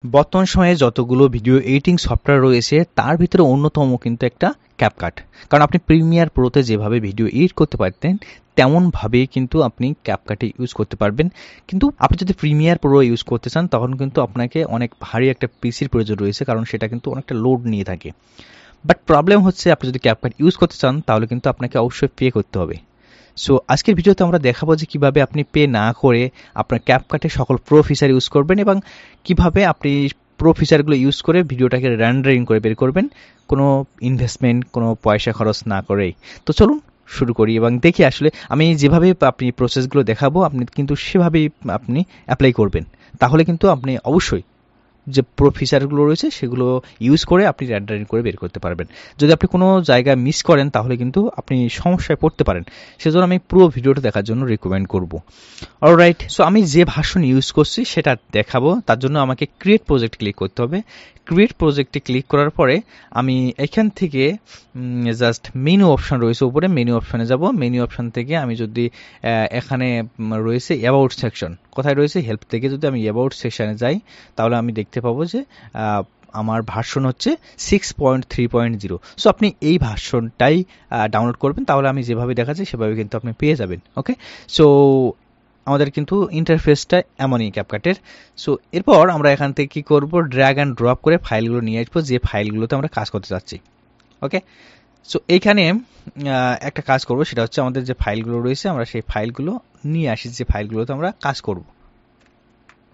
বর্তমান সময়ে যতগুলো ভিডিও এডিটিং সফটওয়্যার রয়েছে তার ভিতরে অন্যতম কিন্তু একটা ক্যাপকাট। কারণ আপনি প্রিমিয়ার প্রোতে যেভাবে ভিডিও এডিট করতে পারতেন তেমনভাবেই কিন্তু আপনি ক্যাপকাটে ইউজ করতে পারবেন। কিন্তু আপনি যদি প্রিমিয়ার প্রো ইউজ করতে চান তখন কিন্তু আপনাকে অনেক ভারী একটা পিসির প্রয়োজন রয়েছে, কারণ সেটা কিন্তু অনেকটা লোড নিয়ে থাকে। বাট প্রবলেম হচ্ছে আপনি যদি ক্যাপকাট ইউজ করতে চান তাহলে কিন্তু আপনাকে অবশ্যই পে করতে হবে। সো আজকের ভিডিওতে আমরা দেখাবো যে কিভাবে আপনি পে না করে আপনার ক্যাপকাটে সকল প্রো ফিচার ইউজ করবেন এবং কিভাবে আপনি প্রো ফিচারগুলো ইউজ করে ভিডিওটাকে রেন্ডারিং করে বের করবেন কোনো ইনভেস্টমেন্ট, কোনো পয়সা খরচ না করেই। তো চলুন শুরু করি এবং দেখি আসলে আমি যেভাবে আপনি প্রসেসগুলো দেখাবো আপনি কিন্তু সেভাবেই আপনি অ্যাপ্লাই করবেন। তাহলে কিন্তু আপনি অবশ্যই যে প্রো ফিচারগুলো রয়েছে সেগুলো ইউজ করে আপনি রেন্ডারিং করে বের করতে পারবেন। যদি আপনি কোনো জায়গায় মিস করেন তাহলে কিন্তু আপনি সমস্যায় পড়তে পারেন। সেজন্য আমি পুরো ভিডিওটা দেখার জন্য রিকমেন্ড করব। অলরাইট, সো আমি যে ভার্সন ইউজ করছি সেটা দেখাবো। তার জন্য আমাকে ক্রিয়েট প্রজেক্ট ক্লিক করতে হবে। ক্রিয়েট প্রজেক্টে ক্লিক করার পরে আমি এখান থেকে জাস্ট মেনু অপশন রয়েছে উপরে, মেনু অপশনে যাব। মেনু অপশন থেকে আমি যদি এখানে রয়েছে অ্যাবাউট সেকশন, কোথায় রয়েছে হেল্প থেকে যদি আমি অ্যাবাউট সেকশনে যাই তাহলে আমি দেখতে পাবো যে আমার ভার্সন হচ্ছে 6.3.0। সো আপনি এই ভার্সনটাই ডাউনলোড করবেন, তাহলে আমি যেভাবে দেখাচ্ছি সেভাবে কিন্তু আপনি পেয়ে যাবেন। ওকে, সো আমাদের কিন্তু ইন্টারফেসটা এমনই ক্যাপকাটের। সো এরপর আমরা এখান থেকে কী করবো, ড্র্যাগ অ্যান্ড ড্রপ করে ফাইলগুলো নিয়ে আসবো যে ফাইলগুলোতে আমরা কাজ করতে চাচ্ছি। ওকে, সো এইখানে একটা কাজ করব, সেটা হচ্ছে আমাদের যে ফাইলগুলো রয়েছে আমরা সেই ফাইলগুলো নিয়ে আসি যে ফাইলগুলোতে আমরা কাজ করব।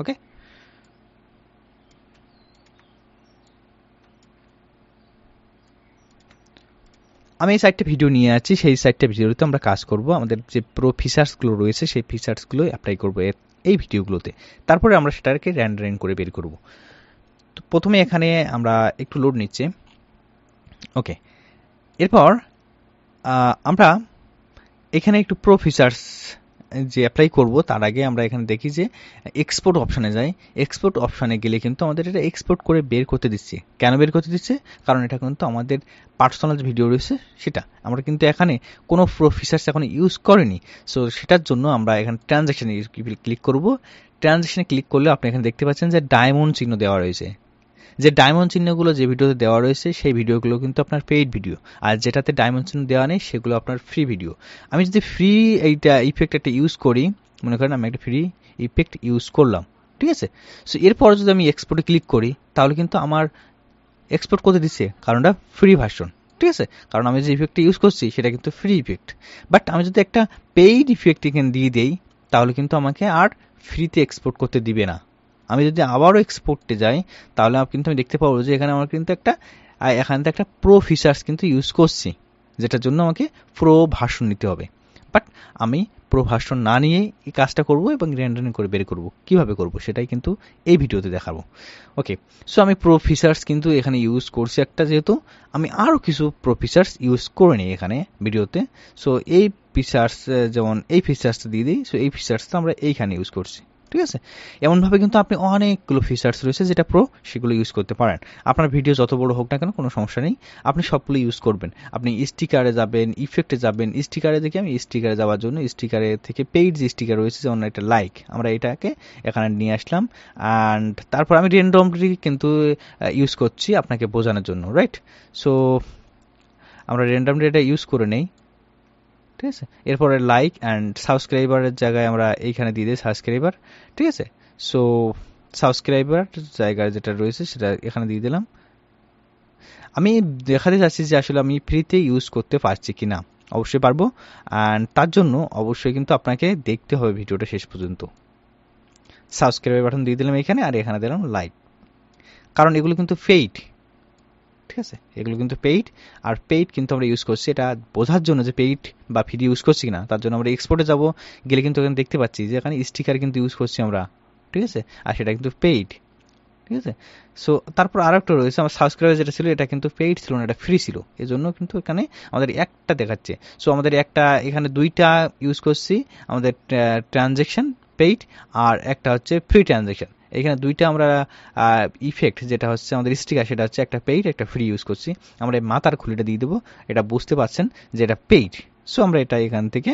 ওকে, আমি এই সাইটটা ভিডিও নিয়ে আছি, সেই সাইটটা ভিডিওতে আমরা কাজ করব। আমাদের যে প্রো ফিচার্সগুলো রয়েছে সেই ফিচার্সগুলো অ্যাপ্লাই করব এই ভিডিওগুলোতে। তারপরে আমরা সেটাকে রেন্ডারিং করে বের করব। তো প্রথমে এখানে আমরা একটু লোড নিচ্ছে। ওকে, এরপর আমরা এখানে একটু প্রো ফিচার্স যে অ্যাপ্লাই করব তার আগে আমরা এখানে দেখি যে এক্সপোর্ট অপশানে যাই। এক্সপোর্ট অপশানে গেলে কিন্তু আমাদের এটা এক্সপোর্ট করে বের করতে দিচ্ছে। কেন বের করতে দিচ্ছে? কারণ এটা কিন্তু আমাদের পার্সোনাল যে ভিডিও রয়েছে সেটা আমরা কিন্তু এখানে কোনো প্রো ফিচার্স এখন ইউজ করিনি। সো সেটার জন্য আমরা এখানে ট্রানজ্যাকশানে ক্লিক করব। ট্রানজ্যাকশানে ক্লিক করলে আপনি এখানে দেখতে পাচ্ছেন যে ডায়মন্ড চিহ্ন দেওয়া রয়েছে। যে ডায়মন্ড চিহ্নগুলো যে ভিডিওতে দেওয়া রয়েছে সেই ভিডিওগুলো কিন্তু আপনার পেইড ভিডিও, আর যেটাতে ডায়মন্ড চিহ্ন দেওয়া নেই সেগুলো আপনার ফ্রি ভিডিও। আমি যদি ফ্রি এইটা ইফেক্ট একটা ইউজ করি, মনে করেন আমি একটা ফ্রি ইফেক্ট ইউজ করলাম, ঠিক আছে। সো এরপর যদি আমি এক্সপোর্টে ক্লিক করি তাহলে কিন্তু আমার এক্সপোর্ট করতে দিচ্ছে, কারণ এটা ফ্রি ভার্সন, ঠিক আছে। কারণ আমি যে ইফেক্টটা ইউজ করছি সেটা কিন্তু ফ্রি ইফেক্ট। বাট আমি যদি একটা পেইড ইফেক্ট এখানে দিয়ে দেই তাহলে কিন্তু আমাকে আর ফ্রিতে এক্সপোর্ট করতে দিবে না। আমি যদি আবারও এক্সপোর্টে যাই তাহলে কিন্তু আমি দেখতে পাবো যে এখানে আমার কিন্তু এখান থেকে একটা প্রো ফিচার্স কিন্তু ইউজ করছি, যেটার জন্য আমাকে প্রো ভার্সন নিতে হবে। বাট আমি প্রো ভার্সন না নিয়ে এই কাজটা করব এবং রেন্ডারিং করে বের করব। কিভাবে করব সেটাই কিন্তু এই ভিডিওতে দেখাবো। ওকে, সো আমি প্রো ফিচার্স কিন্তু এখানে ইউজ করছি একটা, যেহেতু আমি আরও কিছু প্রো ফিচার্স ইউজ করে নিই এখানে ভিডিওতে। সো এই ফিচার্স, যেমন এই ফিচার্সটা দিয়ে দিই। সো এই ফিচার্সটা আমরা এইখানে ইউজ করছি, ঠিক আছে। এমনভাবে কিন্তু আপনি অনেকগুলো ফিচার্স রয়েছে যেটা প্রো, সেগুলো ইউজ করতে পারেন। আপনার ভিডিও যত বড় হোক না কেন কোনো সমস্যা নেই, আপনি সবগুলো ইউজ করবেন। আপনি স্টিকারে যাবেন, ইফেক্টে যাবেন। স্টিকারে দেখি আমি স্টিকারে যাওয়ার জন্য স্টিকারে থেকে পেইড যে স্টিকার রয়েছে, যেমন এটা লাইক, আমরা এটাকে এখানে নিয়ে আসলাম। অ্যান্ড তারপর আমি র্যান্ডমলি কিন্তু ইউজ করছি আপনাকে বোঝানোর জন্য, রাইট। সো আমরা র্যান্ডমলি এটা ইউজ করে নেই, ঠিক আছে। এরপরে লাইক অ্যান্ড সাবস্ক্রাইবারের জায়গায় আমরা এইখানে দিয়ে দিই সাবস্ক্রাইবার, ঠিক আছে। সো সাবস্ক্রাইবার জায়গায় যেটা রয়েছে সেটা এখানে দিয়ে দিলাম। আমি দেখাতে চাচ্ছি যে আসলে আমি ফ্রিতে ইউজ করতে পারছি কি না। অবশ্যই পারবো, অ্যান্ড তার জন্য অবশ্যই কিন্তু আপনাকে দেখতে হবে ভিডিওটা শেষ পর্যন্ত। সাবস্ক্রাইব বাটন দিয়ে দিলাম এখানে, আর এখানে দিলাম লাইক, কারণ এগুলো কিন্তু পেইড, ঠিক আছে। এগুলো কিন্তু পেইড, আর পেইড কিন্তু আমরা ইউজ করছি এটা বোঝার জন্য যে পেইড বা ফ্রি ইউজ করছি কিনা। তার জন্য আমরা এক্সপোর্টে যাব, গেলে কিন্তু এখানে দেখতে পাচ্ছি যে এখানে স্টিকার কিন্তু ইউজ করছি আমরা, ঠিক আছে। আর সেটা কিন্তু পেইড, ঠিক আছে। সো তারপর আরও একটা রয়েছে, আমার সাবস্ক্রাইবার যেটা ছিল এটা কিন্তু পেইড ছিল না, এটা ফ্রি ছিল। এই জন্য কিন্তু এখানে আমাদের একটা দেখাচ্ছে। সো আমাদের একটা এখানে দুইটা ইউজ করছি, আমাদের ট্রানজ্যাকশন পেইড আর একটা হচ্ছে ফ্রি ট্রানজ্যাকশন। এখানে দুইটা আমরা ইফেক্ট যেটা হচ্ছে আমাদের স্টিকার সেটা হচ্ছে একটা পেইড একটা ফ্রি ইউজ করছি। আমরা মাথার খুলিটা দিয়ে দেবো, এটা বুঝতে পারছেন যে এটা পেইড। সো আমরা এটা এখান থেকে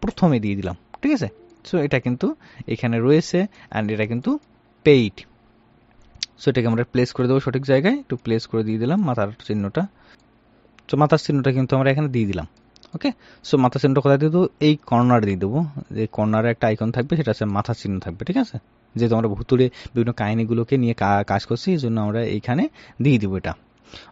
প্রথমে দিয়ে দিলাম, ঠিক আছে। সো এটা কিন্তু এখানে রয়েছে অ্যান্ড এটা কিন্তু পেইড। সো এটাকে আমরা প্লেস করে দেবো সঠিক জায়গায়, একটু প্লেস করে দিয়ে দিলাম মাথার চিহ্নটা। তো মাথার চিহ্নটা কিন্তু আমরা এখানে দিয়ে দিলাম। ওকে, সো মাথার চিহ্নটা কোথায় দিয়ে দেবো, এই কর্নার দিয়ে দেবো, যে কর্নারে একটা আইকন থাকবে সেটা হচ্ছে মাথার চিহ্ন থাকবে, ঠিক আছে। যেহেতু আমরা ভুতুড়ে বিভিন্ন কাহিনীগুলোকে নিয়ে কাজ করছি, এই জন্য আমরা এইখানে দিয়ে দেবো এটা।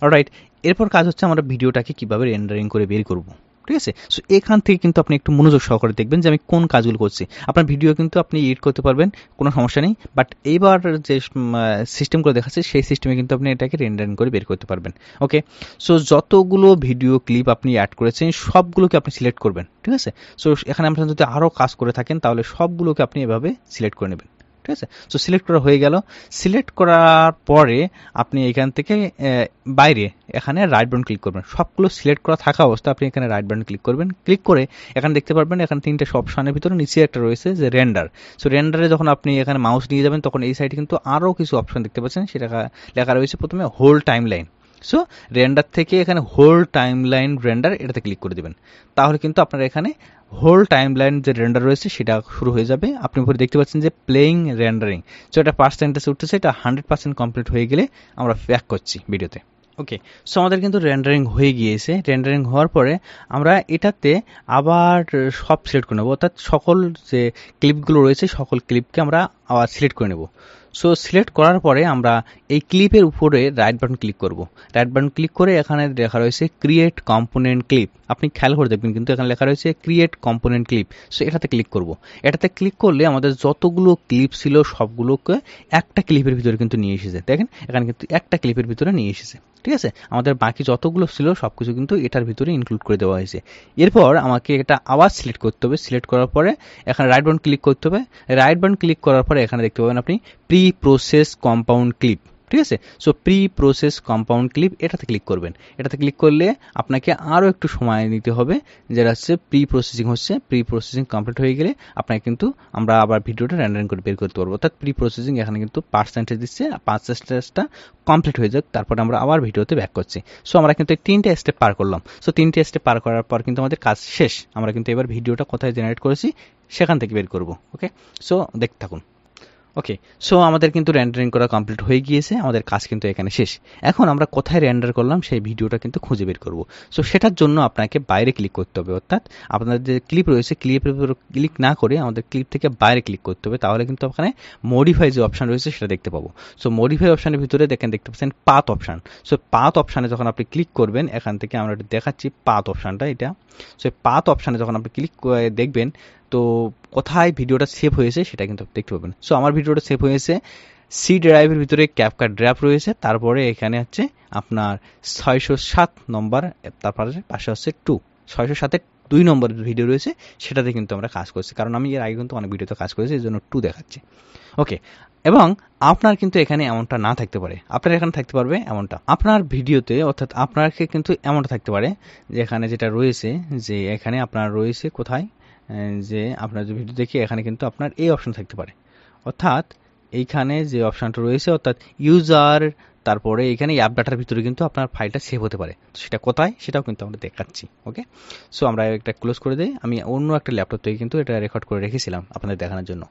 অলরাইট, এরপর কাজ হচ্ছে আমরা ভিডিওটাকে কীভাবে রেন্ডারিং করে বের করবো, ঠিক আছে। সো এখান থেকে কিন্তু আপনি একটু মনোযোগ সহকারে দেখবেন যে আমি কোন কাজগুলো করছি। আপনার ভিডিও কিন্তু আপনি এডিট করতে পারবেন, কোনো সমস্যা নেই, বাট এইবার যে সিস্টেমগুলো দেখাচ্ছে সেই সিস্টেমে কিন্তু আপনি এটাকে রেন্ডারিং করে বের করতে পারবেন। ওকে, সো যতগুলো ভিডিও ক্লিপ আপনি অ্যাড করেছেন সবগুলোকে আপনি সিলেক্ট করবেন, ঠিক আছে। সো এখানে আপনার যদি আরও কাজ করে থাকেন তাহলে সবগুলোকে আপনি এভাবে সিলেক্ট করে নেবেন, ঠিক আছে। সো সিলেক্ট করা হয়ে গেল। সিলেক্ট করার পরে আপনি এখান থেকে বাইরে এখানে রাইট বাটন ক্লিক করবেন। সবগুলো সিলেক্ট করা থাকা অবস্থা আপনি এখানে রাইট বাটন ক্লিক করবেন। ক্লিক করে এখানে দেখতে পারবেন এখানে 3টে অপশনের ভিতরে নিচে একটা রয়েছে যে রেন্ডার। সো রেন্ডারে যখন আপনি এখানে মাউস নিয়ে যাবেন তখন এই সাইডে কিন্তু আরও কিছু অপশন দেখতে পাচ্ছেন, সেটা লেখা রয়েছে প্রথমে whole timeline. So render থেকে এখানে হোল টাইম লাইন রেন্ডার এটাতে ক্লিক করে দেবেন, তাহলে কিন্তু আপনার এখানে হোল টাইম লাইন যে রেন্ডার রয়েছে সেটা শুরু হয়ে যাবে। আপনি উপরে দেখতে পাচ্ছেন যে প্লেইং রেন্ডারিং, সো এটা পার্সেন্টেজ উঠতেছে, এটা 100% কমপ্লিট হয়ে গেলে আমরা ব্যাক করছি ভিডিওতে। ওকে, সো আমাদের কিন্তু রেন্ডারিং হয়ে গিয়েছে। রেন্ডারিং হওয়ার পরে আমরা এটাতে আবার সব সিলেক্ট করে নেবো, অর্থাৎ সকল যে ক্লিপগুলো রয়েছে সকল ক্লিপকে আমরা আবার সিলেক্ট করে নেব। সো সিলেক্ট করার পরে আমরা এই ক্লিপের উপরে রাইট বাটন ক্লিক করব। রাইট বাটন ক্লিক করে এখানে লেখা রয়েছে ক্রিয়েট কম্পোনেন্ট ক্লিপ, আপনি খেয়াল করে দেখবেন কিন্তু এখানে লেখা রয়েছে ক্রিয়েট কম্পোনেন্ট ক্লিপ। সো এটাতে ক্লিক করব। এটাতে ক্লিক করলে আমাদের যতগুলো ক্লিপ ছিল সবগুলোকে একটা ক্লিপের ভিতরে কিন্তু নিয়ে এসেছে। দেখেন এখানে কিন্তু একটা ক্লিপের ভিতরে নিয়ে এসেছে, ঠিক আছে। আমাদের বাকি যতগুলো ছিল সবকিছু কিন্তু এটার ভিতরে ইনক্লুড করে দেওয়া হয়েছে। এরপর আমাকে এটা আবার সিলেক্ট করতে হবে। সিলেক্ট করার পরে এখানে রাইট বাটন ক্লিক করতে হবে। রাইট বাটন ক্লিক করার পরে এখানে দেখতে পাবেন আপনি প্রি প্রসেস কম্পাউন্ড ক্লিপ, ঠিক আছে। So pre process compound clip এটাতে ক্লিক করবেন। এটাতে ক্লিক করলে আপনাকে আরও একটু সময় নিতে হবে, যেটা হচ্ছে প্রি প্রসেসিং হচ্ছে। প্রি প্রসেসিং কমপ্লিট হয়ে গেলে আপনাকে কিন্তু আমরা আবার ভিডিওটা রেন্ডারিং করে বের করতে পারবো। অর্থাৎ প্রি প্রসেসিং এখানে কিন্তু পার্সেন্টেজ দিচ্ছে, পার্সেন্টেজটা কমপ্লিট হয়ে যাক, তারপরে আমরা আবার ভিডিওতে ব্যাক করছি। সো আমরা কিন্তু এই 3টে স্টেপ পার করলাম। সো 3টে স্টেপ পার করার পর কিন্তু আমাদের কাজ শেষ। আমরা কিন্তু এবার ভিডিওটা কোথায় জেনারেট করেছি সেখান থেকে বের করব। ওকে, সো দেখতে থাকুন। ওকে, সো আমাদের কিন্তু রেন্ডারিং করা কমপ্লিট হয়ে গিয়েছে, আমাদের কাজ কিন্তু এখানে শেষ। এখন আমরা কোথায় রেন্ডার করলাম সেই ভিডিওটা কিন্তু খুঁজে বের করব। সো সেটার জন্য আপনাকে বাইরে ক্লিক করতে হবে, অর্থাৎ আপনার যে ক্লিপ রয়েছে ক্লিপের উপর ক্লিক না করে আমাদের ক্লিপ থেকে বাইরে ক্লিক করতে হবে, তাহলে কিন্তু ওখানে মডিফাই যে অপশান রয়েছে সেটা দেখতে পাবো। সো মডিফাই অপশানের ভিতরে দেখতে পাচ্ছেন পাথ অপশান। সো পাথ অপশানে যখন আপনি ক্লিক করবেন, এখান থেকে আমরা দেখাচ্ছি পাথ অপশানটা এটা। সো পাথ অপশানে যখন আপনি ক্লিক করে দেখবেন তো কোথায় ভিডিওটা সেভ হয়েছে সেটা কিন্তু দেখতে পাবেন। সো আমার ভিডিওটা সেভ হয়েছে সি ড্রাইভের ভিতরে, ক্যাপকাট ড্রাইভ রয়েছে, তারপরে এখানে হচ্ছে আপনার 607 নম্বর, তারপরে পাশে হচ্ছে 607-এর 2 নম্বরের ভিডিও রয়েছে, সেটাতে কিন্তু আমরা কাজ করছি, কারণ আমি এর আগে কিন্তু অনেক ভিডিওতে কাজ করেছি, এই জন্য 2 দেখাচ্ছি। ওকে, এবং আপনার কিন্তু এখানে এমনটা না থাকতে পারে, আপনার এখানে থাকতে পারবে এমনটা আপনার ভিডিওতে, অর্থাৎ আপনাকে কিন্তু এমনটা থাকতে পারে যে এখানে যেটা রয়েছে যে এখানে আপনার রয়েছে কোথায়, যে আপনার যে ভিডিও দেখি এখানে কিন্তু আপনার এই অপশন থাকতে পারে, অর্থাৎ এইখানে যে অপশানটা রয়েছে অর্থাৎ ইউজার, তারপরে এখানে অ্যাপ ডাটার ভিতরে কিন্তু আপনার ফাইলটা সেভ হতে পারে। সেটা কোথায় সেটাও কিন্তু আমরা দেখাচ্ছি। ওকে, সো আমরা একটা ক্লোজ করে দিই। আমি অন্য একটা ল্যাপটপ থেকে কিন্তু এটা রেকর্ড করে রেখেছিলাম আপনাদের দেখানোর জন্য।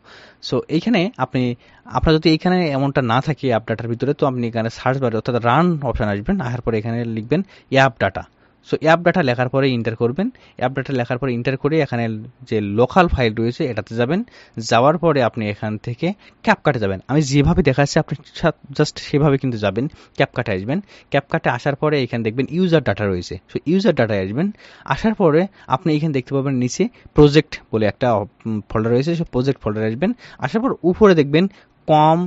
সো এইখানে আপনার যদি এইখানে এমনটা না থাকে অ্যাপ ডাটার ভিতরে, তো আপনি এখানে সার্চ বারে অর্থাৎ রান অপশান আসবেন, আসার পরে এখানে লিখবেন app data. So app data লেখার পরে ইন্টার করবেন। অ্যাপ ডাটা লেখার পরে ইন্টার করে এখানে যে লোকাল ফাইল রয়েছে এটাতে যাবেন। যাওয়ার পরে আপনি এখান থেকে ক্যাপকাটে যাবেন। আমি যেভাবে দেখাচ্ছি আপনি জাস্ট সেভাবে কিন্তু যাবেন, ক্যাপকাটে আসবেন। ক্যাপকাটে আসার পরে এখানে দেখবেন ইউজার ডাটা রয়েছে। সো ইউজার ডাটায় আসবেন। আসার পরে আপনি এখানে দেখতে পাবেন নিচে প্রজেক্ট বলে একটা ফোল্ডার রয়েছে, সে প্রজেক্ট ফোল্ডারে আসবেন। আসার পর উপরে দেখবেন কম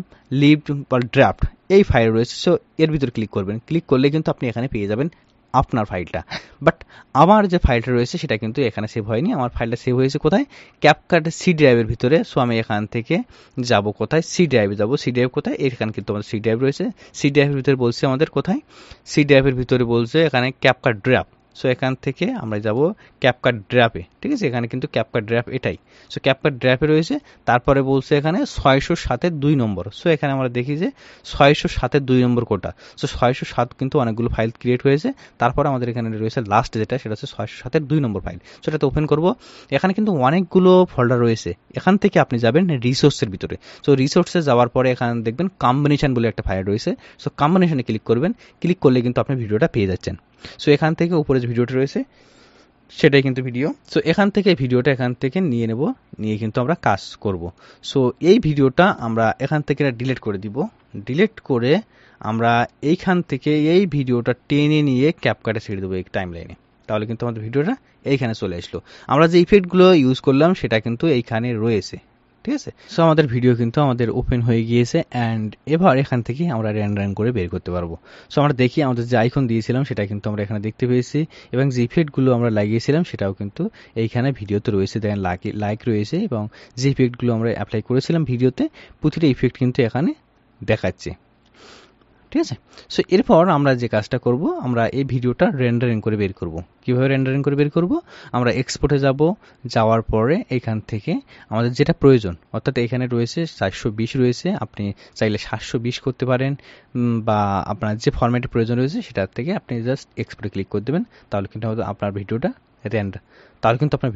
লিভড বা ড্রাফট এই ফাইল রয়েছে। সো এর ভিতরে ক্লিক করবেন। ক্লিক করলে কিন্তু আপনি এখানে পেয়ে যাবেন আপনার ফাইলটা। বাট আমার যে ফাইলটা রয়েছে সেটা কিন্তু এখানে সেভ হয়নি। আমার ফাইলটা সেভ হয়েছে কোথায়, ক্যাপকাট সি ড্রাইভের ভিতরে। সো আমি এখান থেকে যাব কোথায়, সি ড্রাইভে যাব। সি ড্রাইভ কোথায়, এখানে কিন্তু আমাদের সি ড্রাইভ রয়েছে। সি ড্রাইভের ভিতরে বলছে আমাদের কোথায়, সি ড্রাইভের ভিতরে বলছে এখানে ক্যাপকাট ড্রাইভ। সো এখান থেকে আমরা যাব ক্যাপকাট ড্র্যাপে, ঠিক আছে, এখানে কিন্তু ক্যাপকাট ড্র্যাপ এটাই। সো ক্যাপকাট ড্র্যাপে রয়েছে, তারপরে বলছে এখানে 607-এর 2 নম্বর। সো এখানে আমরা দেখি যে 607-এর 2 নম্বর কোটা। সো 607 কিন্তু অনেকগুলো ফাইল ক্রিয়েট হয়েছে, তারপরে আমাদের এখানে রয়েছে লাস্ট যেটা, সেটা হচ্ছে 607-এর 2 নম্বর ফাইল। সো এটাতে ওপেন করব। এখানে কিন্তু অনেকগুলো ফোল্ডার রয়েছে, এখান থেকে আপনি যাবেন রিসোর্সের ভিতরে। সো রিসোর্সে যাওয়ার পরে এখানে দেখবেন কম্বিনেশন বলে একটা ফাইল রয়েছে। সো কম্বিনেশনে ক্লিক করবেন, ক্লিক করলে কিন্তু আপনি ভিডিওটা পেয়ে যাচ্ছেন। সো এখান থেকে উপরে যে ভিডিওটা রয়েছে সেটাই কিন্তু ভিডিও। সো এখান থেকে ভিডিওটা এখান থেকে নিয়ে নেব, নিয়ে কিন্তু আমরা কাজ করব। সো এই ভিডিওটা আমরা এখান থেকে ডিলিট করে দিব। ডিলিট করে আমরা এইখান থেকে এই ভিডিওটা টেনে নিয়ে ক্যাপকাটে ছেড়ে দেবো এই টাইম লাইনে। তাহলে কিন্তু আমাদের ভিডিওটা এইখানে চলে আসলো। আমরা যে ইফেক্টগুলো ইউজ করলাম সেটা কিন্তু এইখানে রয়েছে, ঠিক আছে। সো আমাদের ভিডিও কিন্তু আমাদের ওপেন হয়ে গিয়েছে, অ্যান্ড এবার এখান থেকে আমরা রেন্ডারিং করে বের করতে পারবো। সো আমরা দেখি আমাদের যে আইকন দিয়েছিলাম সেটা কিন্তু আমরা এখানে দেখতে পেয়েছি, এবং যে ইফেক্টগুলো আমরা লাগিয়েছিলাম সেটাও কিন্তু এইখানে ভিডিওতে রয়েছে। দেখেন লাইক রয়েছে, এবং যে ইফেক্টগুলো আমরা অ্যাপ্লাই করেছিলাম ভিডিওতে প্রতিটা ইফেক্ট কিন্তু এখানে দেখাচ্ছে, ঠিক আছে। সো এরপর আমরা যে কাজটা করব, আমরা এই ভিডিওটা রেন্ডারিং করে বের করব। কিভাবে রেন্ডারিং করে বের করব, আমরা এক্সপোর্টে যাব, যাওয়ার পরে এখান থেকে আমাদের যেটা প্রয়োজন, অর্থাৎ এখানে রয়েছে 420 রয়েছে, আপনি চাইলে 720 করতে পারেন, বা আপনার যে ফরম্যাটে প্রয়োজন রয়েছে সেটার থেকে আপনি জাস্ট এক্সপোর্টে ক্লিক করে দেবেন। তাহলে কিন্তু আপনার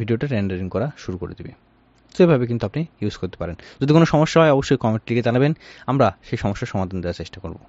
ভিডিওটা রেন্ডারিং করা শুরু করে দেবে। তো এভাবে কিন্তু আপনি ইউজ করতে পারেন। যদি কোনো সমস্যা হয় অবশ্যই কমেন্ট লিখে জানাবেন, আমরা সেই সমস্যার সমাধান দেওয়ার চেষ্টা করব।